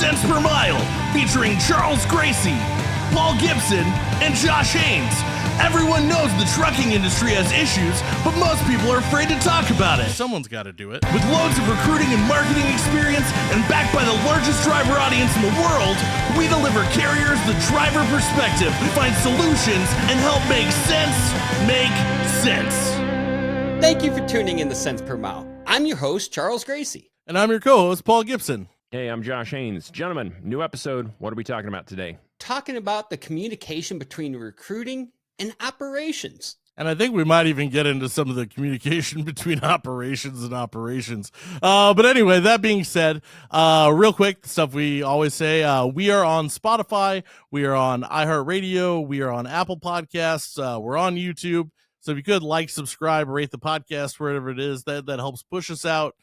Cents Per Mile, featuring Charles Gracie, Paul Gibson, and Josh Haynes. Everyone knows the trucking industry has issues, but most people are afraid to talk about it. Someone's got to do it. With loads of recruiting and marketing experience and backed by the largest driver audience in the world, we deliver carriers the driver perspective, find solutions, and help make sense make sense. Thank you for tuning in to Cents Per Mile. I'm your host, Charles Gracie. And I'm your co-host, Paul Gibson. Hey, I'm Josh Haynes. Gentlemen, new episode. What are we talking about today? Talking about the communication between recruiting and operations. And I think we might even get into some of the communication between operations and operations. But anyway, that being said, real quick, stuff we always say, we are on Spotify, we are on iHeartRadio, we are on Apple Podcasts, we're on YouTube. So if you could like, subscribe, rate the podcast, wherever it is, that helps push us out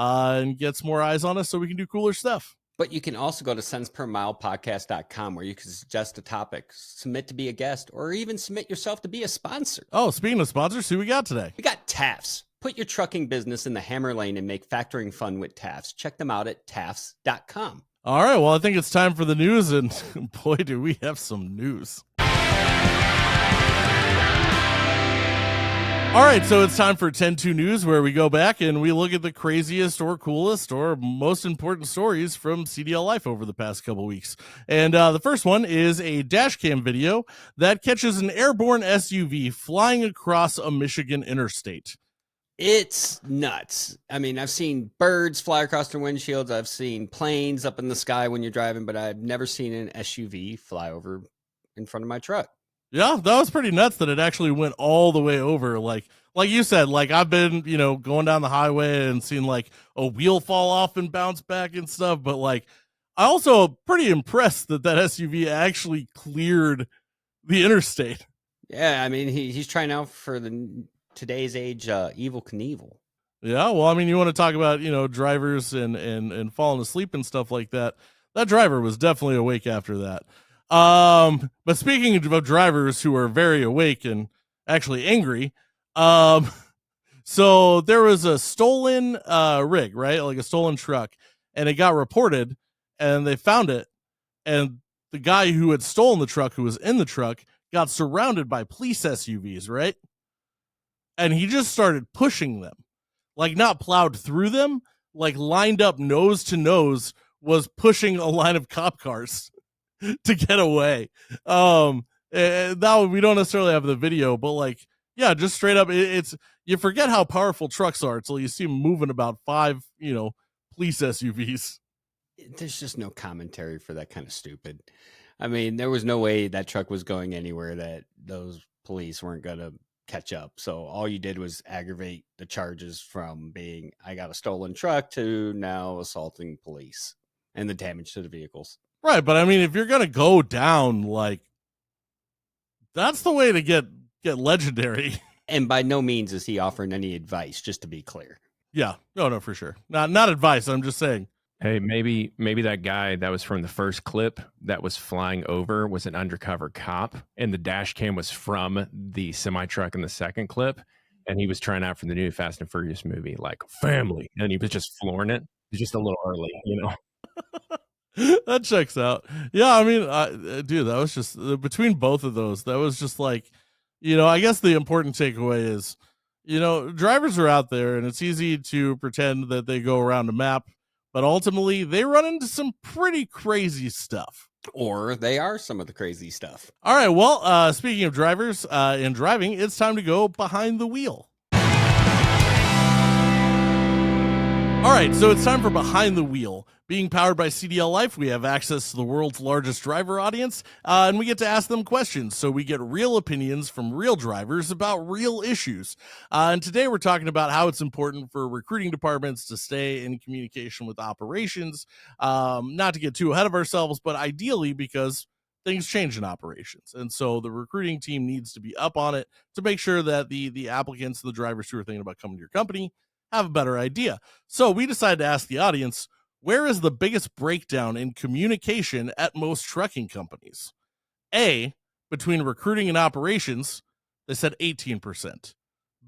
and gets more eyes on us so we can do cooler stuff. But you can also go to centspermilepodcast.com where you can suggest a topic, submit to be a guest, or even submit yourself to be a sponsor. Oh, speaking of sponsors, who we got today? We got TAFs. Put your trucking business in the hammer lane and make factoring fun with TAFs. Check them out at tafs.com. All right, well, I think it's time for the news, and boy, do we have some news. All right, so it's time for 10-2 News, where we go back and we look at the craziest or coolest or most important stories from CDLLife over the past couple weeks. And the first one is a dash cam video that catches an airborne SUV flying across a Michigan interstate. It's nuts. I mean, I've seen birds fly across their windshields. I've seen planes up in the sky when you're driving, but I've never seen an SUV fly over in front of my truck. Yeah, that was pretty nuts that it actually went all the way over. Like you said, like I've been, going down the highway and seen like a wheel fall off and bounce back and stuff. But like, I also pretty impressed that SUV actually cleared the interstate. Yeah, I mean, he's trying out for today's age, Evel Knievel. Yeah, well, I mean, you want to talk about, drivers and falling asleep and stuff like that. That driver was definitely awake after that. But speaking of drivers who are very awake and actually angry, so there was a stolen rig, right? Like a stolen truck, and it got reported and they found it, and the guy who had stolen the truck, who was in the truck, got surrounded by police SUVs, right? And he just started pushing them, like not plowed through them, like lined up nose to nose, was pushing a line of cop cars to get away. That we don't necessarily have the video, but like, yeah, just straight up, it's you forget how powerful trucks are until you see them moving about 5, police SUVs. There's just no commentary for that kind of stupid. I mean, there was no way that truck was going anywhere that those police weren't going to catch up. So all you did was aggravate the charges from being, I got a stolen truck, to now assaulting police and the damage to the vehicles. Right, but I mean, if you're gonna go down, like, that's the way to get legendary. And by no means is he offering any advice, just to be clear. Yeah, no, for sure. Not advice. I'm just saying. Hey, maybe that guy that was from the first clip that was flying over was an undercover cop, and the dash cam was from the semi truck in the second clip, and he was trying out for the new Fast and Furious movie, like family, and he was just flooring it. He's just a little early, That checks out. Yeah, I mean, dude, that was just between both of those. That was just like, I guess the important takeaway is, drivers are out there and it's easy to pretend that they go around a map, but ultimately they run into some pretty crazy stuff. Or they are some of the crazy stuff. All right. Well, speaking of drivers and driving, it's time to go behind the wheel. All right, so it's time for Behind the Wheel. Being powered by CDLLife, we have access to the world's largest driver audience, and we get to ask them questions, so we get real opinions from real drivers about real issues. And today we're talking about how it's important for recruiting departments to stay in communication with operations, not to get too ahead of ourselves, but ideally because things change in operations. And so the recruiting team needs to be up on it to make sure that the applicants, the drivers who are thinking about coming to your company, have a better idea. So we decided to ask the audience, where is the biggest breakdown in communication at most trucking companies? A, between recruiting and operations, they said 18%.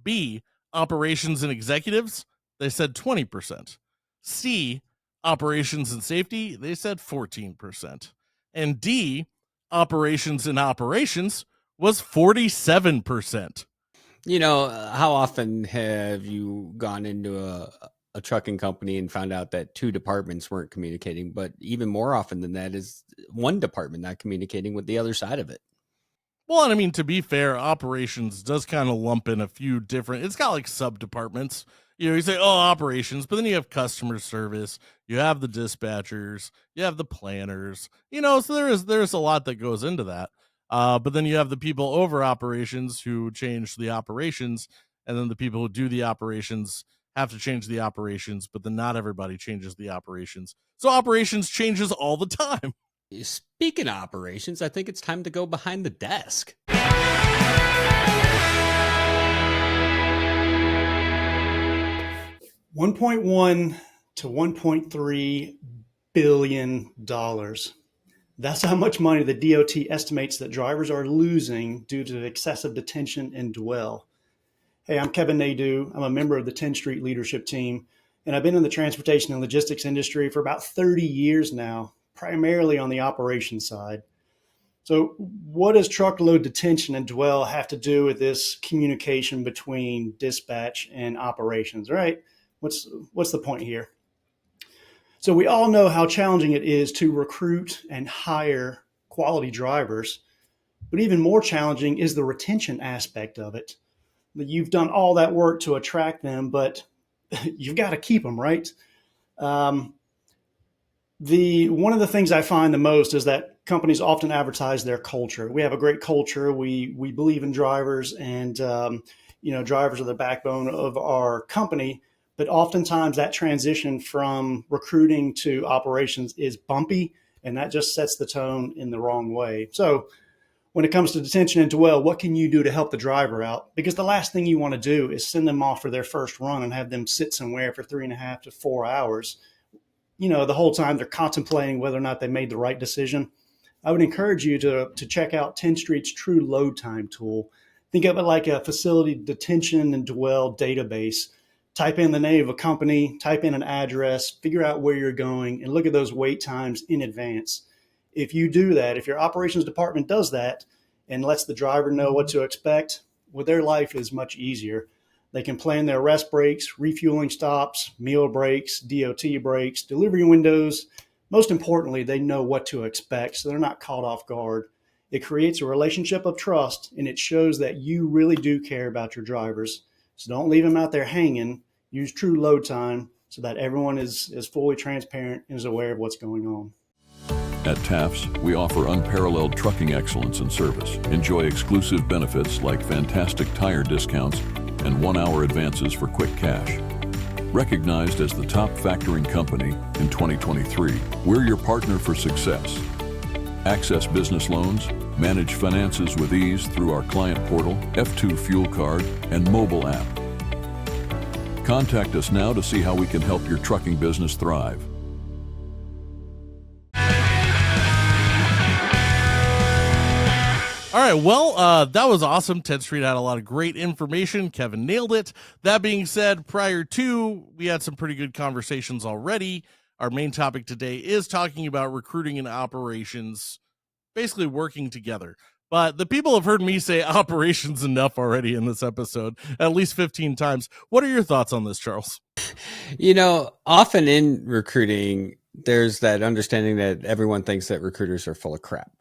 B, operations and executives, they said 20%. C, Operations and safety, they said 14%. And D, operations and operations, was 47%. How often have you gone into a trucking company and found out that two departments weren't communicating? But even more often than that is one department not communicating with the other side of it. Well, and I mean, to be fair, operations does kind of lump in a few different, it's got like sub departments. You say, oh, operations, but then you have customer service, you have the dispatchers, you have the planners, so there's a lot that goes into that. But then you have the people over operations who change the operations, and then the people who do the operations have to change the operations, but then not everybody changes the operations. So operations changes all the time. Speaking of operations, I think it's time to go behind the desk. 1.1 to 1.3 billion dollars. That's how much money the DOT estimates that drivers are losing due to excessive detention and dwell. Hey, I'm Kevin Nadeau. I'm a member of the Tenstreet leadership team, and I've been in the transportation and logistics industry for about 30 years now, primarily on the operations side. So what does truckload detention and dwell have to do with this communication between dispatch and operations, right? What's the point here? So we all know how challenging it is to recruit and hire quality drivers, but even more challenging is the retention aspect of it. You've done all that work to attract them, but you've got to keep them, right? One of the things I find the most is that companies often advertise their culture. We have a great culture. We believe in drivers, and drivers are the backbone of our company. But oftentimes that transition from recruiting to operations is bumpy, and that just sets the tone in the wrong way. So when it comes to detention and dwell, what can you do to help the driver out? Because the last thing you want to do is send them off for their first run and have them sit somewhere for 3.5 to 4 hours. The whole time they're contemplating whether or not they made the right decision. I would encourage you to check out Tenstreet's True Load Time tool. Think of it like a facility detention and dwell database. Type in the name of a company, type in an address, figure out where you're going, and look at those wait times in advance. If you do that, if your operations department does that and lets the driver know what to expect, well, their life is much easier. They can plan their rest breaks, refueling stops, meal breaks, DOT breaks, delivery windows. Most importantly, they know what to expect, so they're not caught off guard. It creates a relationship of trust, and it shows that you really do care about your drivers. So don't leave them out there hanging. Use True Load Time so that everyone is fully transparent and is aware of what's going on. At TAFS, we offer unparalleled trucking excellence and service. Enjoy exclusive benefits like fantastic tire discounts and 1-hour advances for quick cash. Recognized as the top factoring company in 2023, we're your partner for success. Access business loans, manage finances with ease through our client portal, F2 fuel card, and mobile app. Contact us now to see how we can help your trucking business thrive. All right, well, that was awesome. Tenstreet had a lot of great information. Kevin nailed it. That being said, prior to, we had some pretty good conversations already. Our main topic today is talking about recruiting and operations, basically working together. But the people have heard me say operations enough already in this episode, at least 15 times. What are your thoughts on this, Charles? Often in recruiting, there's that understanding that everyone thinks that recruiters are full of crap.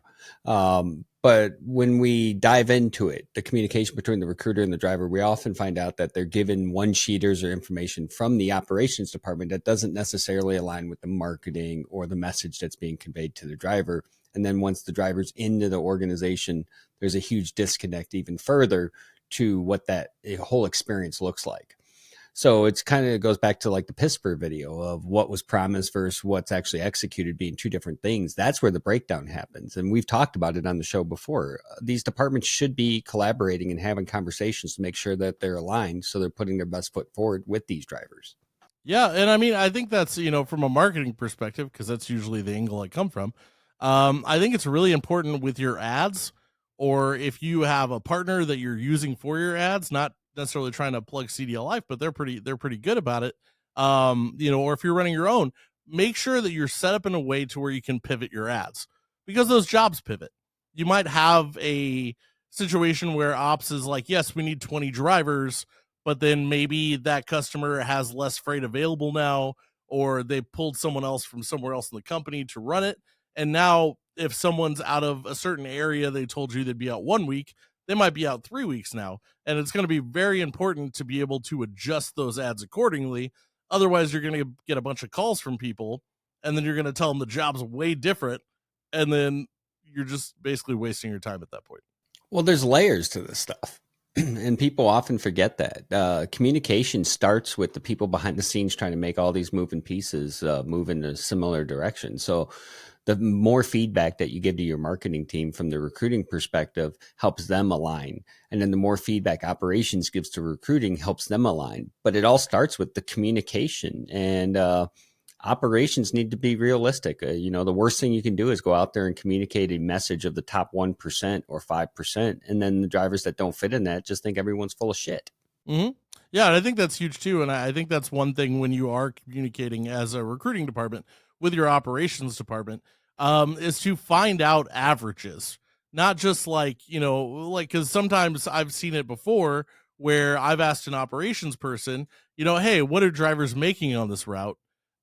But when we dive into it, the communication between the recruiter and the driver, we often find out that they're given one-sheeters or information from the operations department that doesn't necessarily align with the marketing or the message that's being conveyed to the driver. And then once the driver's into the organization, there's a huge disconnect even further to what that whole experience looks like. So it's kind of goes back to like the Pittsburgh video of what was promised versus what's actually executed being two different things. That's where the breakdown happens. And we've talked about it on the show before. These departments should be collaborating and having conversations to make sure that they're aligned. So they're putting their best foot forward with these drivers. Yeah. And I mean, I think that's, from a marketing perspective, because that's usually the angle I come from. I think it's really important with your ads, or if you have a partner that you're using for your ads, not necessarily trying to plug CDLLife, but they're pretty good about it. Or if you're running your own, make sure that you're set up in a way to where you can pivot your ads, because those jobs pivot. You might have a situation where ops is like, yes, we need 20 drivers, but then maybe that customer has less freight available now, or they pulled someone else from somewhere else in the company to run it. And now if someone's out of a certain area, they told you they'd be out 1 week, they might be out 3 weeks now. And it's going to be very important to be able to adjust those ads accordingly. Otherwise, you're going to get a bunch of calls from people, and then you're going to tell them the job's way different. And then you're just basically wasting your time at that point. Well, there's layers to this stuff. And people often forget that communication starts with the people behind the scenes trying to make all these moving pieces move in a similar direction. So the more feedback that you give to your marketing team from the recruiting perspective helps them align. And then the more feedback operations gives to recruiting helps them align. But it all starts with the communication, and operations need to be realistic. The worst thing you can do is go out there and communicate a message of the top 1% or 5%. And then the drivers that don't fit in that just think everyone's full of shit. Mm-hmm. Yeah, and I think that's huge too. And I think that's one thing when you are communicating as a recruiting department with your operations department, is to find out averages, not just because sometimes I've seen it before where I've asked an operations person, hey, what are drivers making on this route?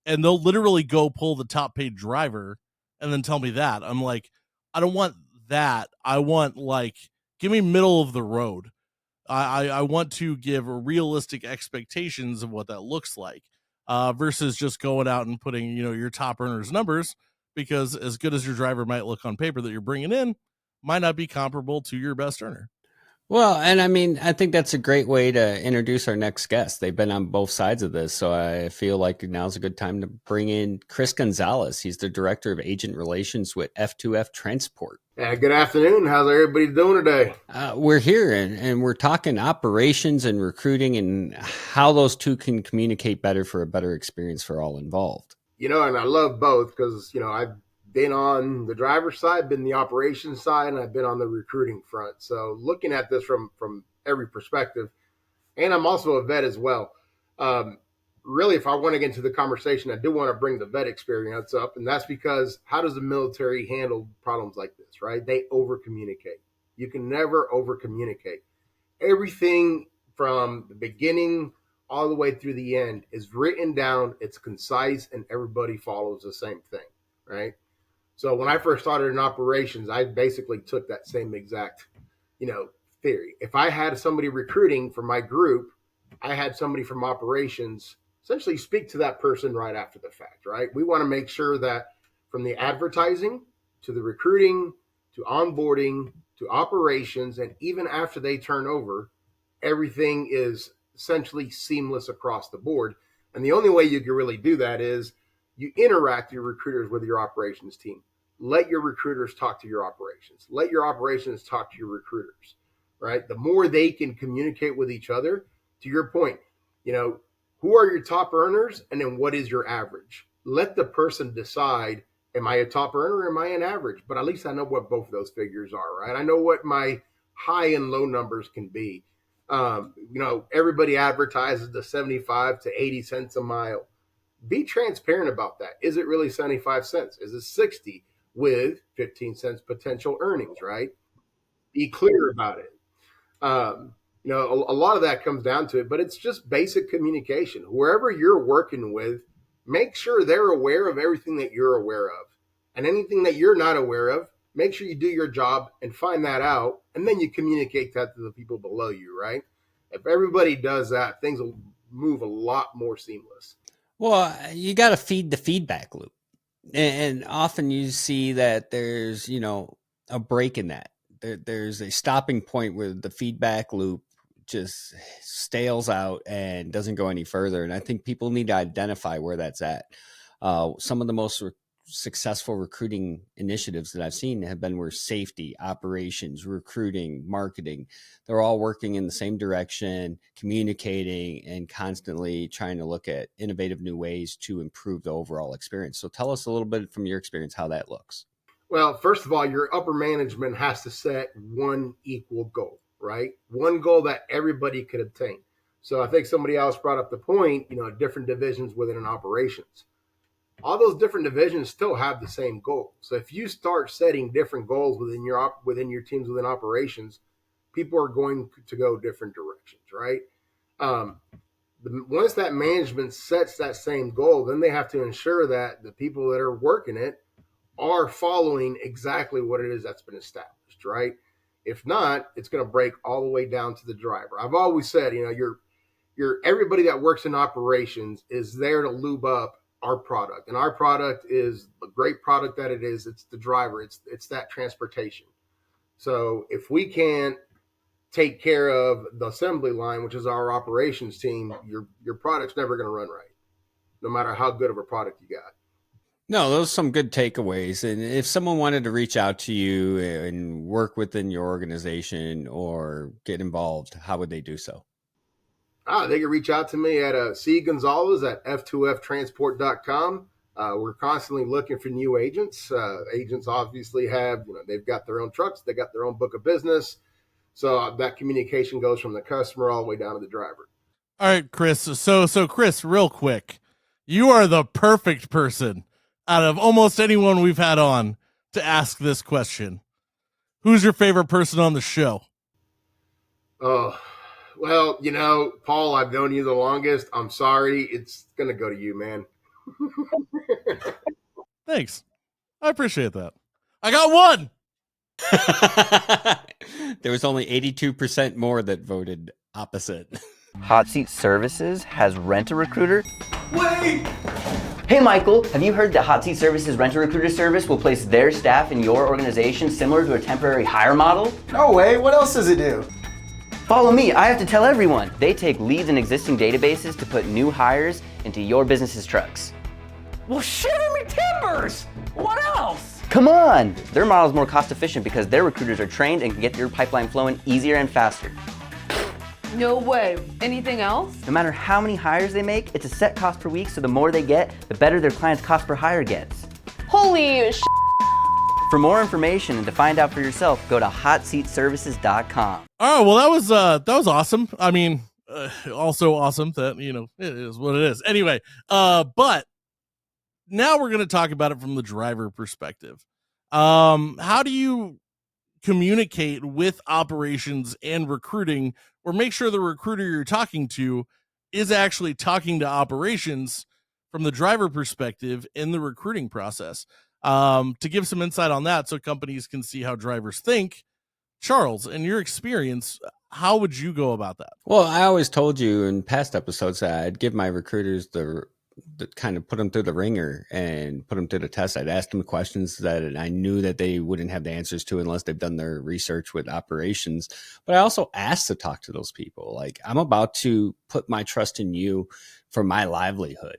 And they'll literally go pull the top paid driver and then tell me that. I'm like, I don't want that. I want give me middle of the road. I want to give realistic expectations of what that looks like, versus just going out and putting, your top earners numbers, because as good as your driver might look on paper that you're bringing in might not be comparable to your best earner. Well, and I think that's a great way to introduce our next guest. They've been on both sides of this, so I feel like now's a good time to bring in Chris Gonzalez. He's the Director of Agent Relations with F2F Transport. Good afternoon. How's everybody doing today? We're here, and we're talking operations and recruiting and how those two can communicate better for a better experience for all involved. And I love both because, I've been on the driver's side, been the operations side, and I've been on the recruiting front. So looking at this from every perspective, and I'm also a vet as well. Really, if I want to get into the conversation, I do want to bring the vet experience up, and that's because how does the military handle problems like this, right? They over-communicate. You can never over-communicate. Everything from the beginning all the way through the end is written down, it's concise, and everybody follows the same thing, right? So when I first started in operations, I basically took that same exact, theory. If I had somebody recruiting for my group, I had somebody from operations essentially speak to that person right after the fact, right? We want to make sure that from the advertising to the recruiting to onboarding to operations, and even after they turn over, everything is essentially seamless across the board. And the only way you can really do that is you interact your recruiters with your operations team. Let your recruiters talk to your operations. Let your operations talk to your recruiters, right? The more they can communicate with each other, to your point, who are your top earners, and then what is your average? Let the person decide, am I a top earner or am I an average? But at least I know what both of those figures are, right? I know what my high and low numbers can be. Everybody advertises the 75 to 80 cents a mile. Be transparent about that. Is it really 75 cents? Is it 60 with 15 cents potential earnings, right? Be clear about it. A lot of that comes down to it, but it's just basic communication. Whoever you're working with, make sure they're aware of everything that you're aware of. And anything that you're not aware of, make sure you do your job and find that out, and then you communicate that to the people below you, right? If everybody does that, things will move a lot more seamless. Well, you got to feed the feedback loop. And often you see that there's, a break in that. There's a stopping point where the feedback loop just stales out and doesn't go any further. And I think people need to identify where that's at. Some of the most successful recruiting initiatives that I've seen have been where safety, operations, recruiting, marketing, they're all working in the same direction, communicating, and constantly trying to look at innovative new ways to improve the overall experience. So tell us a little bit from your experience how that looks. Well, first of all, your upper management has to set one equal goal, right? One goal that everybody could obtain. So I think somebody else brought up the point, different divisions within an operations. all those different divisions still have the same goal. So if you start setting different goals within your teams within operations, people are going to go different directions, right? Once that management sets that same goal, then they have to ensure that the people that are working it are following exactly what it is that's been established, right? If not, it's going to break all the way down to the driver. I've always said, you're everybody that works in operations is there to lube up our product, and our product is a great product that it is. It's the driver. It's that transportation. So if we can't take care of the assembly line, which is our operations team, your product's never going to run right, no matter how good of a product you got. No, those are some good takeaways. And if someone wanted to reach out to you and work within your organization or get involved, how would they do so? They can reach out to me at C. Gonzalez at f2ftransport.com. We're constantly looking for new agents. Agents obviously have, they've got their own trucks, they got their own book of business. So that communication goes from the customer all the way down to the driver. All right, Chris. So Chris, real quick, you are the perfect person out of almost anyone we've had on to ask this question. Who's your favorite person on the show? Oh, well, Paul, I've known you the longest. I'm sorry. It's going to go to you, man. Thanks. I appreciate that. I got one. There was only 82% more that voted opposite. Hot Seat Services has Rent-A-Recruiter. Wait! Hey Michael, have you heard that Hot Seat Services Rent-A-Recruiter service will place their staff in your organization similar to a temporary hire model? No way, what else does it do? Follow me, I have to tell everyone. They take leads in existing databases to put new hires into your business's trucks. Well, shiver me timbers! What else? Come on! Their model is more cost efficient because their recruiters are trained and can get your pipeline flowing easier and faster. No way. Anything else? No matter how many hires they make, it's a set cost per week, so the more they get, the better their client's cost per hire gets. Holy sh**. For more information and to find out for yourself, go to hotseatservices.com. Oh, well, that was awesome. I mean, also awesome that, it is what it is. Anyway, but now we're going to talk about it from the driver perspective. How do you communicate with operations and recruiting, or make sure the recruiter you're talking to is actually talking to operations from the driver perspective in the recruiting process? To give some insight on that so companies can see how drivers think, Charles, in your experience, how would you go about that? Well, I always told you in past episodes that I'd give my recruiters the kind of put them through the ringer and put them through the test. I'd ask them questions that I knew that they wouldn't have the answers to unless they've done their research with operations. But I also asked to talk to those people. Like, I'm about to put my trust in you for my livelihood.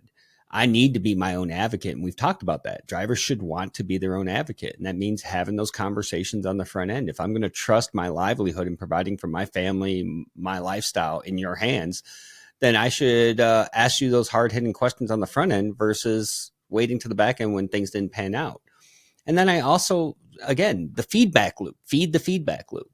I need to be my own advocate. And we've talked about that. Drivers should want to be their own advocate. And that means having those conversations on the front end. If I'm going to trust my livelihood and providing for my family, my lifestyle in your hands, then I should ask you those hard-hitting questions on the front end versus waiting to the back end when things didn't pan out. And then I also, again, the feedback loop, feed the feedback loop.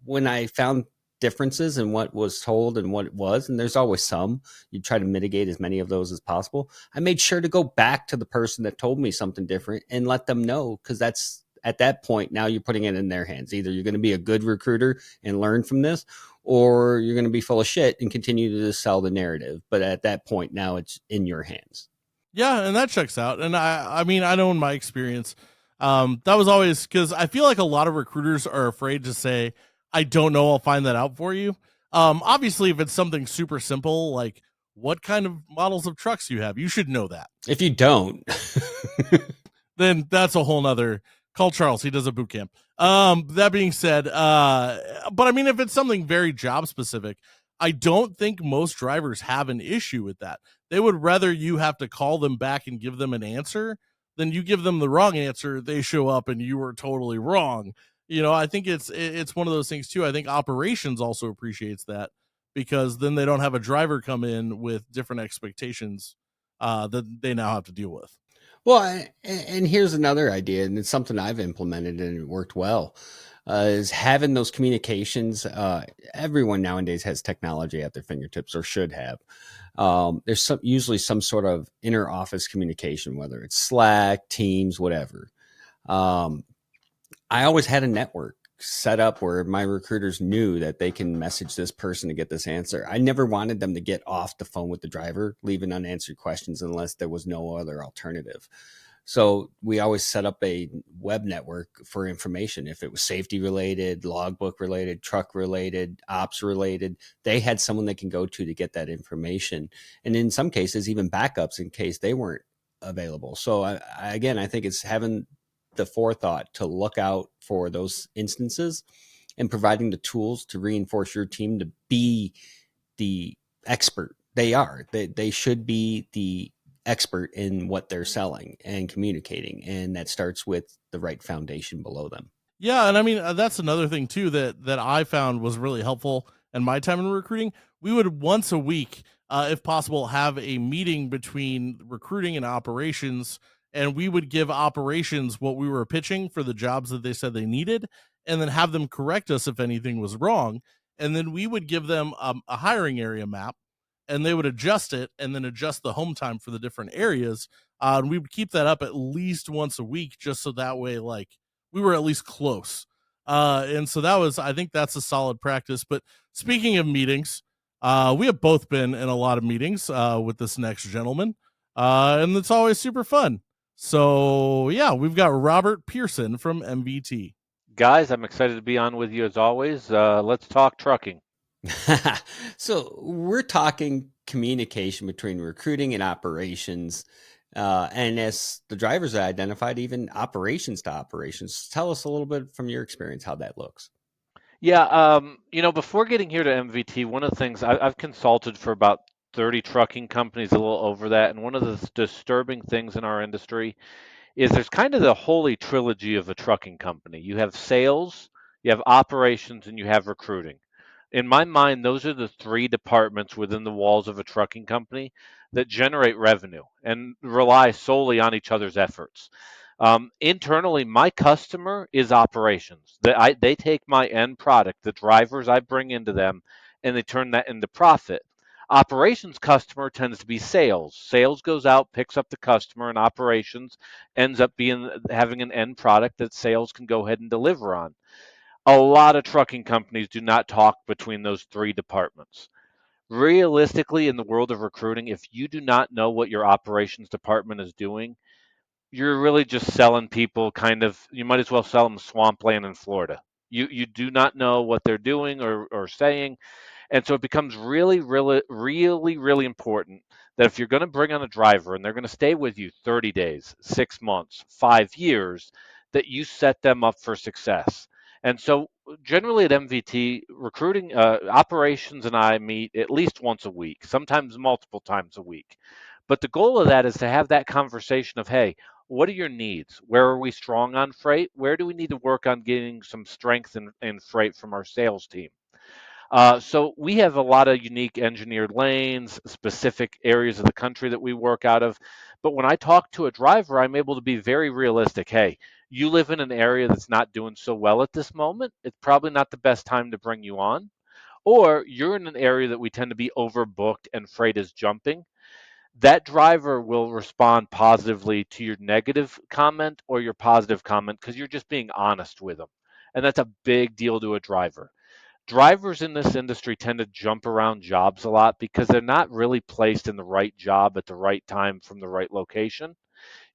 When I found differences in what was told and what it was, and there's always some, you try to mitigate as many of those as possible. I made sure to go back to the person that told me something different and let them know, because that's, at that point, now you're putting it in their hands. Either you're going to be a good recruiter and learn from this, or you're going to be full of shit and continue to just sell the narrative. But at that point, now it's in your hands. Yeah, and that checks out. And I mean, I know in my experience, that was always, because I feel like a lot of recruiters are afraid to say, I don't know, I'll find that out for you. Obviously, if it's something super simple, like what kind of models of trucks you have, you should know that. If you don't, then that's a whole nother. Call Charles. He does a boot camp. That being said, but I mean, if it's something very job specific, I don't think most drivers have an issue with that. They would rather you have to call them back and give them an answer than you give them the wrong answer. They show up and you were totally wrong. I think it's one of those things too. I think operations also appreciates that, because then they don't have a driver come in with different expectations that they now have to deal with. Well, and here's another idea, and it's something I've implemented and it worked well. is having those communications. Everyone nowadays has technology at their fingertips, or should have. There's usually some sort of inter office communication, whether it's Slack, Teams, whatever. I always had a network set up where my recruiters knew that they can message this person to get this answer. I never wanted them to get off the phone with the driver, leaving unanswered questions unless there was no other alternative. So we always set up a web network for information. If it was safety related, logbook related, truck related, ops related, they had someone they can go to get that information. And in some cases, even backups in case they weren't available. So again, I think it's having the forethought to look out for those instances and providing the tools to reinforce your team to be the expert. They should be the expert in what they're selling and communicating. And that starts with the right foundation below them. Yeah, and I mean that's another thing too that I found was really helpful in my time in recruiting. We would once a week, if possible, have a meeting between recruiting and operations, and we would give operations what we were pitching for the jobs that they said they needed, and then have them correct us if anything was wrong, and then we would give them a hiring area map, and they would adjust it, and then adjust the home time for the different areas, and we would keep that up at least once a week, just so that way, like, we were at least close. And so I think that's a solid practice. But speaking of meetings, we have both been in a lot of meetings with this next gentleman, and it's always super fun. So yeah, we've got Robert Pearson from MVT. Guys, I'm excited to be on with you as always. Let's talk trucking. So we're talking communication between recruiting and operations. And as the drivers identified, even operations to operations. Tell us a little bit from your experience how that looks. Yeah, before getting here to MVT, one of the things I've consulted for about 30 trucking companies, a little over that, and one of the disturbing things in our industry is there's kind of the holy trilogy of a trucking company. You have sales, you have operations, and you have recruiting. In my mind, those are the three departments within the walls of a trucking company that generate revenue and rely solely on each other's efforts. Internally, my customer is operations. They take my end product, the drivers I bring into them, and they turn that into profit. Operations customer tends to be sales. Sales goes out, picks up the customer, and operations ends up having an end product that sales can go ahead and deliver on. A lot of trucking companies do not talk between those three departments. Realistically, in the world of recruiting, if you do not know what your operations department is doing, you're really just selling people you might as well sell them swampland in Florida. You do not know what they're doing or saying. And so it becomes really, really, really, really important that if you're going to bring on a driver and they're going to stay with you 30 days, 6 months, 5 years, that you set them up for success. And so generally at MVT, recruiting operations and I meet at least once a week, sometimes multiple times a week. But the goal of that is to have that conversation of, hey, what are your needs? Where are we strong on freight? Where do we need to work on getting some strength in freight from our sales team? So we have a lot of unique engineered lanes, specific areas of the country that we work out of. But when I talk to a driver, I'm able to be very realistic. Hey, you live in an area that's not doing so well at this moment. It's probably not the best time to bring you on. Or you're in an area that we tend to be overbooked and freight is jumping. That driver will respond positively to your negative comment or your positive comment because you're just being honest with them. And that's a big deal to a driver. Drivers in this industry tend to jump around jobs a lot because they're not really placed in the right job at the right time from the right location.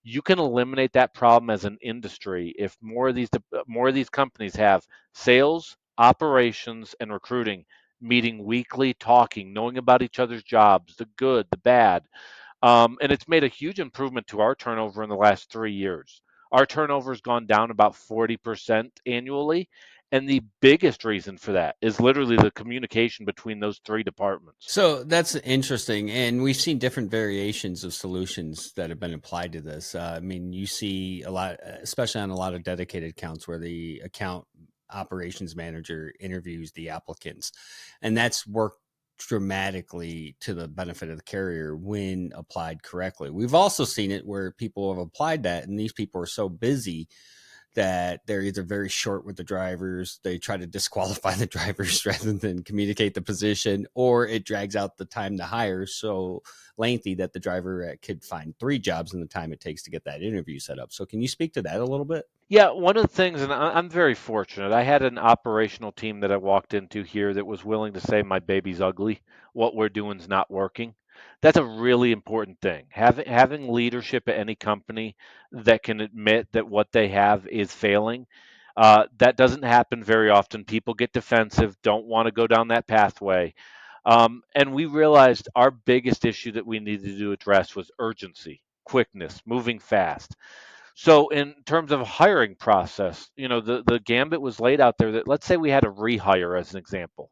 You can eliminate that problem as an industry if more of these companies have sales, operations, and recruiting meeting weekly, talking, knowing about each other's jobs, the good, the bad. And it's made a huge improvement to our turnover in the last 3 years. Our turnover has gone down about 40% annually. And the biggest reason for that is literally the communication between those three departments. So that's interesting. And we've seen different variations of solutions that have been applied to this. I mean, you see a lot, especially on a lot of dedicated accounts where the account operations manager interviews the applicants. And that's worked dramatically to the benefit of the carrier when applied correctly. We've also seen it where people have applied that and these people are so busy that they're either very short with the drivers, they try to disqualify the drivers rather than communicate the position, or it drags out the time to hire so lengthy that the driver could find 3 jobs in the time it takes to get that interview set up. So can you speak to that a little bit? Yeah, one of the things, and I'm very fortunate. I had an operational team that I walked into here that was willing to say, "My baby's ugly. What we're doing is not working." That's a really important thing. Having leadership at any company that can admit that what they have is failing, that doesn't happen very often. People get defensive, don't want to go down that pathway. And we realized our biggest issue that we needed to address was urgency, quickness, moving fast. So in terms of hiring process, the gambit was laid out there that, let's say we had a rehire as an example.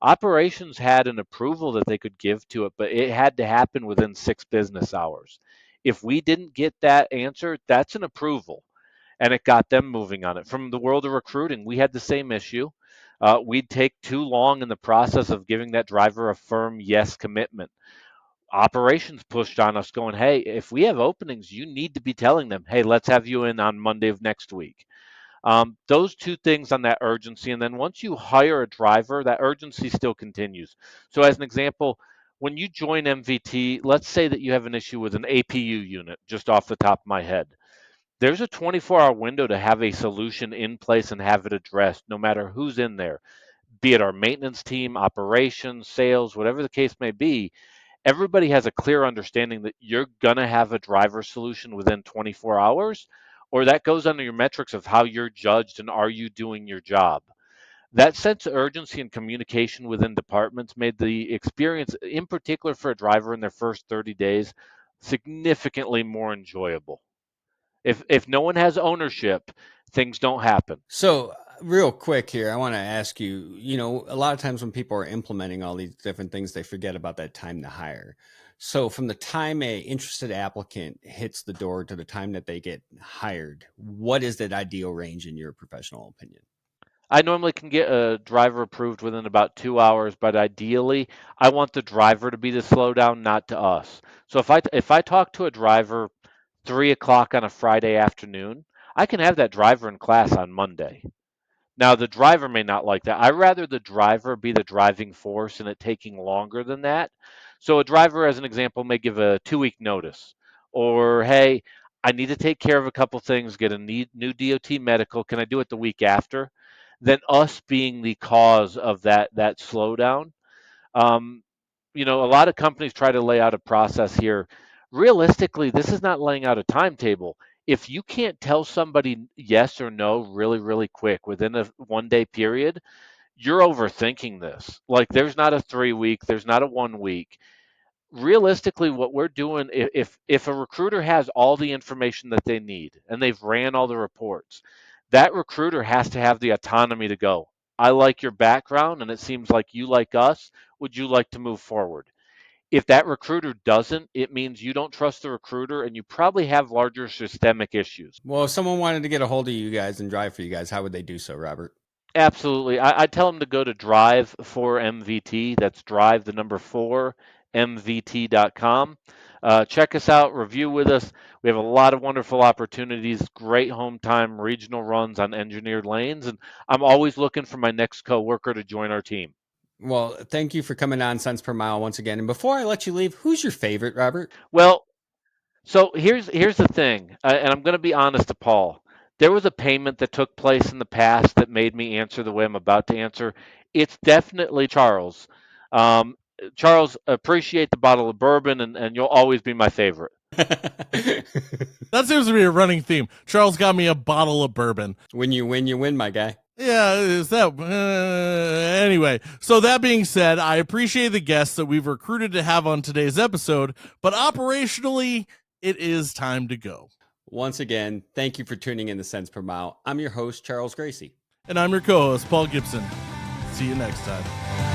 Operations had an approval that they could give to it, but it had to happen within 6 business hours. If we didn't get that answer, that's an approval, and it got them moving on it. From the world of recruiting, we had the same issue. We'd take too long in the process of giving that driver a firm yes commitment. Operations pushed on us going, "Hey, if we have openings, you need to be telling them, hey, let's have you in on Monday of next week." Those 2 things on that urgency. And then once you hire a driver, that urgency still continues. So as an example, when you join MVT, let's say that you have an issue with an APU unit, just off the top of my head. There's a 24-hour window to have a solution in place and have it addressed, no matter who's in there, be it our maintenance team, operations, sales, whatever the case may be. Everybody has a clear understanding that you're going to have a driver solution within 24 hours, or that goes under your metrics of how you're judged and are you doing your job. That sense of urgency and communication within departments made the experience, in particular for a driver in their first 30 days, significantly more enjoyable. If no one has ownership, things don't happen. So real quick here, I want to ask you, a lot of times when people are implementing all these different things, they forget about that time to hire. So from the time a interested applicant hits the door to the time that they get hired, what is that ideal range in your professional opinion? I normally can get a driver approved within about 2 hours, but ideally, I want the driver to be the slowdown, not to us. So if I talk to a driver 3 o'clock on a Friday afternoon, I can have that driver in class on Monday. Now, the driver may not like that. I'd rather the driver be the driving force and it taking longer than that. So, a driver, as an example, may give a 2-week notice, or, hey, I need to take care of a couple things, get a new DOT medical. Can I do it the week after? Then us being the cause of that slowdown. Um, a lot of companies try to lay out a process here. Realistically, this is not laying out a timetable. If you can't tell somebody yes or no really, really quick within a 1-day period, you're overthinking this. Like, there's not a 3-week, there's not a 1 week. Realistically, what we're doing, if a recruiter has all the information that they need and they've ran all the reports, that recruiter has to have the autonomy to go, I like your background and it seems like you like us. Would you like to move forward? If that recruiter doesn't, it means you don't trust the recruiter and you probably have larger systemic issues. Well, if someone wanted to get a hold of you guys and drive for you guys, how would they do so, Robert? Absolutely. I tell them to go to Drive for MVT. That's Drive, the number 4, MVT.com. Check us out, review with us. We have a lot of wonderful opportunities, great home time, regional runs on engineered lanes, and I'm always looking for my next coworker to join our team. Well, thank you for coming on Cents Per Mile once again. And before I let you leave, who's your favorite, Robert? Well, so here's the thing, and I'm going to be honest to Paul. There was a payment that took place in the past that made me answer the way I'm about to answer. It's definitely Charles. Um, Charles, appreciate the bottle of bourbon, and you'll always be my favorite. That seems to be a running theme. Charles got me a bottle of bourbon. When you win, you win, my guy. Yeah, is that anyway? So that being said, I appreciate the guests that we've recruited to have on today's episode, but operationally, it is time to go. Once again, thank you for tuning in to Cents Per Mile. I'm your host, Charles Gracie. And I'm your co-host, Paul Gibson. See you next time.